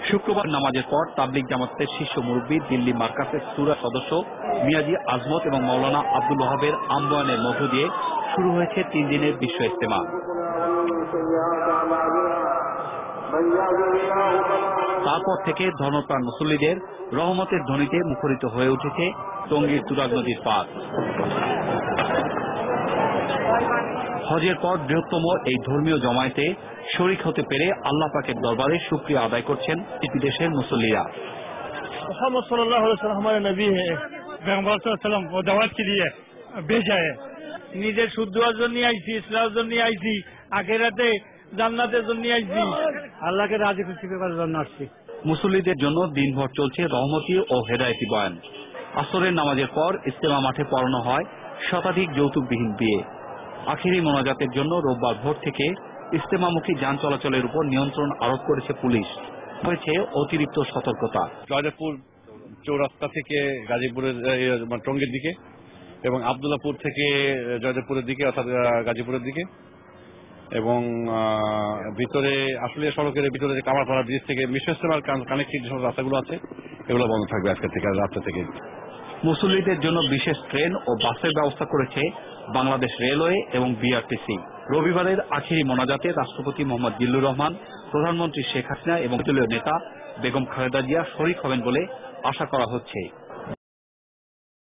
শুক্রবার নামাজের পর তাবলিগ জামাতের শীর্ষ মুরব্বী দিল্লি মার্কাজের সুরা সদস্য মিয়াজি আজমত এবং মাওলানা আব্দুল ওয়াহাবের আহ্বানের মধ্য দিয়ে শুরু হয়েছে 3 দিনের বিশ্ব ইজতেমা। তারপর থেকে ধর্মপ্রাণ মুসল্লিদের রহমতের ধ্বনিতে মুখরিত হয়ে উঠেছে টঙ্গীর তুরাগ নদীর পাড়। হজের পর বৃহত্তম এই ধর্মীয় জমায়েতে শরীক হতে পেরে আল্লাহ পাকের দরবারে শুকরিয়া আদায় করছেন বিদেশের মুসল্লিরা। मोहम्मद सल्लल्लाहु अलैहि वसल्लम हमारे नबी है, पैगंबर सल्लल्लाहु अलैहि वसल्लम वो दावत के लिए भेजा है। নিজের শুদ্ধ হওয়ার জন্য আইছি, ইসলামের জন্য আইছি, আখিরাতে জান্নাতের জন্য আইছি, আল্লাহকে রাজি খুশি করার জন্য আসছি। মুসল্লিদের জন্য দিনভর চলছে রহমতি ও হেদায়েতি বয়ান। আসরের নামাজের পর ইজতেমা মাঠে পড়ানো হয় শতাধিক যৌতুকবিহীন বিয়ে। আখিরি মোনাজাতের জন্য রোববার ভোর থেকে ইজতেমামুখী যান চলাচলের উপর নিয়ন্ত্রণ আরোপ করেছে পুলিশ। হয়েছে অতিরিক্ত সতর্কতা। জয়দেবপুর চৌরাস্তা থেকে গাজীপুরের টঙ্গীর দিকে এবং আব্দুল্লাহপুর থেকে জয়দেবপুরের দিকে অর্থাৎ গাজীপুরের দিকে এবং ভিতরে আসলে সড়কের ভিতরে যে কামারপাড়া ব্রিজ থেকে মিশনের কানেক্টিভ যে সব রাস্তাগুলো আছে এগুলো বন্ধ থাকবে আজকে থেকে, রাস্তা থেকে। মুসল্লিদের জন্য বিশেষ ট্রেন ও বাসের ব্যবস্থা করেছে বাংলাদেশ রেলওয়ে এবং বিআরটিসি। রবিবারের আখিরি মোনাজাতে রাষ্ট্রপতি মোহাম্মদ জিল্লুর রহমান, প্রধানমন্ত্রী শেখ হাসিনা এবং দলীয় নেতা বেগম খালেদা জিয়া শরীক হবেন বলে আশা করা হচ্ছে।